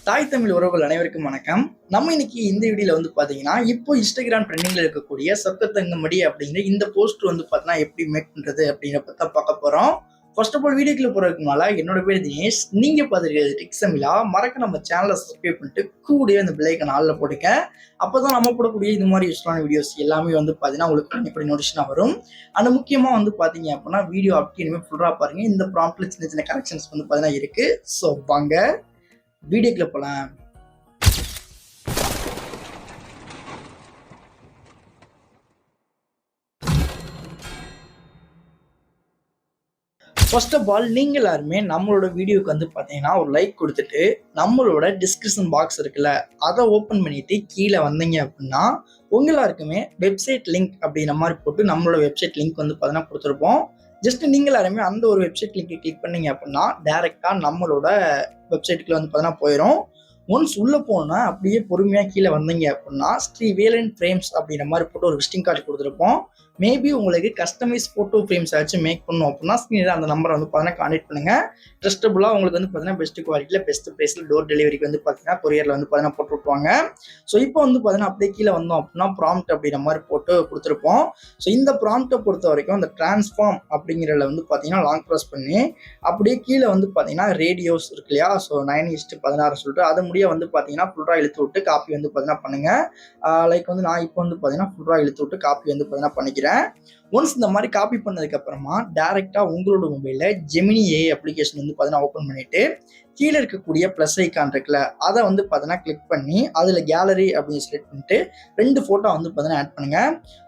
தாய் தமிழ் உறவுகள் அனைவருக்கும் வணக்கம். நம்ம இன்னைக்கு இந்த வீடியோல பாத்தீங்கன்னா, இப்போ இன்ஸ்டாகிராம் ட்ரெண்டிங்ல இருக்கக்கூடிய சொக்கத்தங்கமடி அப்படிங்கிற இந்த போஸ்ட் பாத்தீங்கன்னா எப்படி மேக் பண்றது அப்படிங்கிற பத்தி பார்க்க போறோம். ஃபர்ஸ்ட் ஆஃப் ஆல் வீடியோக்குள்ள போறதுக்கு முன்னால என்னோட பேர் தினேஷ். நீங்க பார்த்துருக்கிறது டிக்ஸமிலா. மறக்க நம்ம சேனலை சப்ஸ்கிரைப் பண்ணிட்டு கூடவே அந்த பெல் ஐகான் ஆல்ல போட்டுக்க. அப்பதான் நம்ம போடக்கூடிய இது மாதிரி யூஸ்ஃபுல்லான வீடியோஸ் எல்லாமே பாத்தீங்கன்னா உங்களுக்கு எப்படி நோட்டிஃபிகேஷன் வரும். ஆனா முக்கியமா பாத்தீங்க அப்படின்னா வீடியோ அப்படியே இனிமேல் ஃபுல்லா பாருங்க. இந்த ப்ராம்ப்ட்ல சின்ன சின்ன கரெக்ஷன்ஸ் பாத்தீங்கன்னா இருக்கு. ஸோ வாங்க வீடியோக்குள்ள போலாம். ஃபர்ஸ்ட் ஆஃப் ஆல் நீங்க எல்லாருமே நம்மளோட வீடியோக்கு பாத்தீங்கன்னா ஒரு லைக் கொடுத்துட்டு நம்மளோட டிஸ்கிரிப்ஷன் பாக்ஸ் இருக்குல்ல அதை ஓப்பன் பண்ணிட்டு கீழே வந்தீங்க அப்படின்னா உங்க எல்லாருக்குமே வெப்சைட் லிங்க் அப்படிங்கிற மாதிரி போட்டு நம்மளோட வெப்சைட் லிங்க் பாத்தீங்கன்னா கொடுத்துருப்போம். ஜஸ்ட் நீங்க எல்லாருமே அந்த ஒரு வெப்சைட் லிங்க் கிளிக் பண்ணீங்க அப்படின்னா டைரக்டா நம்மளோட வெப்சைட்டுக்குள்ள பாத்தீங்கன்னா போயிடும். ஒன்ஸ் உள்ள போனா அப்படியே பொறுமையா கீழே வந்தீங்க அப்படின்னா ஸ்ரீ வேலன் ஃப்ரேம்ஸ் அப்படிங்கிற மாதிரி போட்டு ஒரு விசிட்டிங் கார்டு கொடுத்துருப்போம். மேபி உங்களுக்கு கஸ்டமைஸ் போட்டோ ஃப்ரேம்ஸ் ஏதாச்சும் மேக் பண்ணணும் அப்படின்னா ஸ்க்ரீனில் அந்த நம்பரை பார்த்தீங்கன்னா கான்டெக்ட் பண்ணுங்க. ட்ரஸ்டபுளாக உங்களுக்கு பார்த்தீங்கன்னா பெஸ்ட் குவாலிட்டியில் பெஸ்ட் ப்ரைஸில் டோர் டெலிவரிக்கு பார்த்தீங்கன்னா கொரியரில் பார்த்தீங்கன்னா போட்டு விட்டுருவாங்க. ஸோ இப்போ பார்த்தீங்கன்னா அப்படியே கீழே வந்தோம் அப்படின்னா ப்ராம்ப்ட் அப்படிங்கிற மாதிரி போட்டு கொடுத்துருப்போம். ஸோ இந்த ப்ராம்ப்டை பொறுத்த வரைக்கும் அந்த டிரான்ஸ்ஃபார்ம் அப்படிங்கிறத பார்த்தீங்கன்னா லாங் ப்ரெஸ் பண்ணி அப்படியே கீழே பார்த்தீங்கன்னா ரேடியோஸ் இருக்கு இல்லையா, ஸோ 9:16 சொல்லிட்டு அது முடிய பார்த்தீங்கன்னா ஃபுல்லாக இழுத்து விட்டு காப்பி பார்த்தீங்கன்னா பண்ணுங்க. லைக் நான் இப்போ பார்த்தீங்கன்னா ஃபுல்லாக இழுத்து விட்டு காப்பி பார்த்தீங்கன்னா பண்ணிக்கிறேன். ஒன்ஸ் இந்த மாதிரி காப்பி பண்ணதுக்கு அப்புறமா டைரக்டா உங்களோட மொபைல்ல ஜெமினி ஏஐ அப்ளிகேஷன் பார்த்தீங்கன்னா ஓப்பன் பண்ணிட்டு கீழே இருக்கக்கூடிய பிளஸ் ஐக்கான் இருக்குல்ல அதை பார்த்தீங்கன்னா கிளிக் பண்ணி அதில் கேலரி அப்படின்னு செலக்ட் பண்ணிட்டு 2 ஃபோட்டோ பார்த்தீங்கன்னா ஆட் பண்ணுங்க.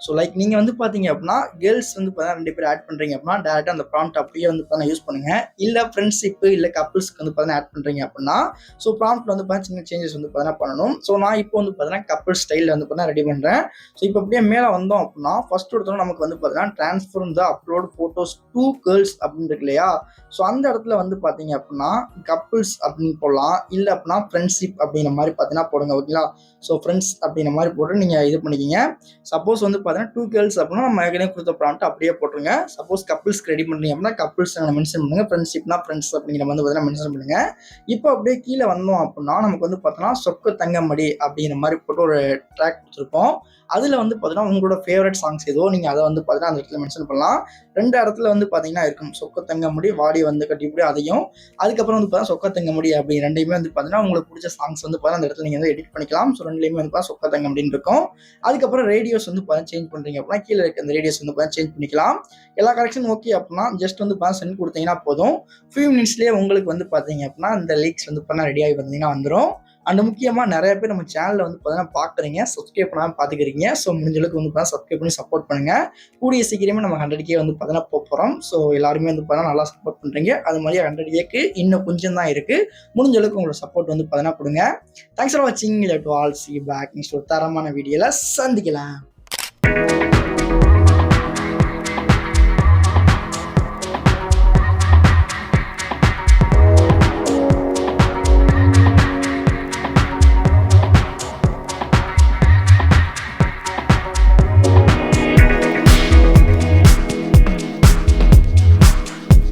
ஸோ லைக் நீங்கள் பார்த்தீங்க அப்படின்னா கேர்ள்ஸ் பார்த்தீங்கன்னா 2 பேர் ஆட் பண்ணுறீங்க அப்படின்னா டேரெக்டாக அந்த ப்ராம்ப்ட் அப்படியே பார்த்தீங்கன்னா யூஸ் பண்ணுங்க. இல்லை ஃப்ரெண்ட்ஷிப்பு இல்லை கப்புள்ஸ்க்கு பார்த்தீங்கன்னா ஆட் பண்ணுறீங்க அப்படின்னா ஸோ ப்ராம்ப்ட் பார்த்தீங்கன்னா சின்ன சேஞ்சஸ் பார்த்தீங்கன்னா பண்ணணும். ஸோ நான் இப்போ பார்த்தீங்கன்னா கப்புள் ஸ்டைலில் பார்த்தீங்கன்னா ரெடி பண்ணுறேன். ஸோ இப்போ அப்படியே மேலே வந்தோம் அப்படின்னா ஃபர்ஸ்ட் ஒருத்தவங்க நமக்கு பார்த்தீங்கன்னா ட்ரான்ஸ்ஃபார்ம் த அப்லோட் ஃபோட்டோஸ் டூ கேர்ள்ஸ் அப்படின்னு இருக்கு இல்லையா, ஸோ அந்த இடத்துல பார்த்தீங்க அப்படின்னா கப்புள்ஸ் அப்படின்னு போடலாம். இல்லை அப்படின்னா ஃப்ரெண்ட்ஷிப் அப்படிங்கிற மாதிரி பார்த்தீங்கன்னா போடுங்க. ஓகேங்களா, ஸோ ஃப்ரெண்ட்ஸ் அப்படிங்கிற மாதிரி போட்டு நீங்கள் இது பண்ணிக்கிங்க. சப்போஸ் பார்த்தீங்கன்னா 2 கேர்ள்ஸ் அப்படின்னா நம்ம ஏற்கனவே கொடுத்த ப்ராம்ப்ட் அப்படியே போட்டுருங்க. சப்போஸ் கப்புள்ஸ்க்கு ரெடி பண்ணுறீங்க அப்படின்னா கப்புள்ஸ் மென்ஷன் பண்ணுங்க. ஃப்ரெண்ட்ஷிப்னா ஃப்ரெண்ட்ஸ் அப்படிங்கிற மாதிரி பார்த்தீங்கன்னா மென்ஷன் பண்ணுங்க. இப்போ அப்படியே கீழே வந்தோம் அப்படின்னா நமக்கு பார்த்தோன்னா சொக்க தங்கமடி அப்படிங்கிற மாதிரி போட்டு ஒரு ட்ராக் கொடுத்துருப்போம். அதில் பார்த்தீங்கன்னா உங்களோட ஃபேவரட் சாங்ஸ் ஏதோ நீங்கள் அதை பார்த்தீங்கன்னா அந்த இடத்துல மென்ஷன் பண்ணலாம். 2 இடத்துல பார்த்தீங்கன்னா இருக்கும் சொக்க தங்கமடி வாடி கட்டிப்படி அதையும் அதுக்கப்புறம் பார்த்தீங்கன்னா சொக்க தங்கமடி அப்படி ரெண்டையுமே பார்த்தீங்கன்னா உங்களுக்கு பிடிச்ச சாங்ஸ் பார்த்தீங்கன்னா அந்த இடத்துல நீங்கள் எடிட் பண்ணிக்கலாம். ஸோ ரெண்டுலேயுமே பார்த்தீங்கன்னா சொக்க தங்கமடின்னு இருக்கும். அதுக்கப்புறம் ரேடியோஸ் பார்த்தீங்கன்னா சேஞ்ச் பண்ணுறீங்க அப்படின்னா கீழே இருக்க அந்த ரேடியோஸ் பார்த்தீங்கன்னா சேஞ்ச் பண்ணிக்கலாம். எல்லா கரெக்ஷன் ஓகே அப்படின்னா ஜஸ்ட் பார்த்தீங்கன்னா சென்ட் கொடுத்தீங்கன்னா போதும். ஃபியூ மினிட்ஸ்லேயே உங்களுக்கு பார்த்தீங்க அப்படின்னா இந்த லீக்ஸ் பார்த்தீங்கன்னா ரெடி ஆகி வந்தீங்கன்னா வந்துடும். அண்ட் முக்கியமாக நிறைய பேர் நம்ம சேனலில் பார்த்தீங்கன்னா பார்க்குறீங்க, சப்ஸ்கிரைப் பண்ணாமல் பார்த்துக்கிறீங்க. ஸோ முடிஞ்ச அளவுக்கு பார்த்தீங்கன்னா சப்ஸ்கிரைப் பண்ணி சப்போர்ட் பண்ணுங்கள். கூடிய சீக்கிரமே நம்ம 100K பார்த்தீங்கன்னா போகிறோம். ஸோ எல்லாருமே பார்த்தீங்கன்னா நல்லா சப்போர்ட் பண்ணுறீங்க. அது மாதிரி 100Kக்கு இன்னும் கொஞ்சம் தான் இருக்குது. முடிஞ்ச அளவுக்கு உங்களோட சப்போர்ட் பார்த்தீங்கன்னா கொடுங்க. தேங்க்ஸ் ஃபார் வாட்சிங். லெட் ஆல் சீ பேக் நெக்ஸ்ட் ஒரு தரமான வீடியோவில் சந்திக்கலாம்.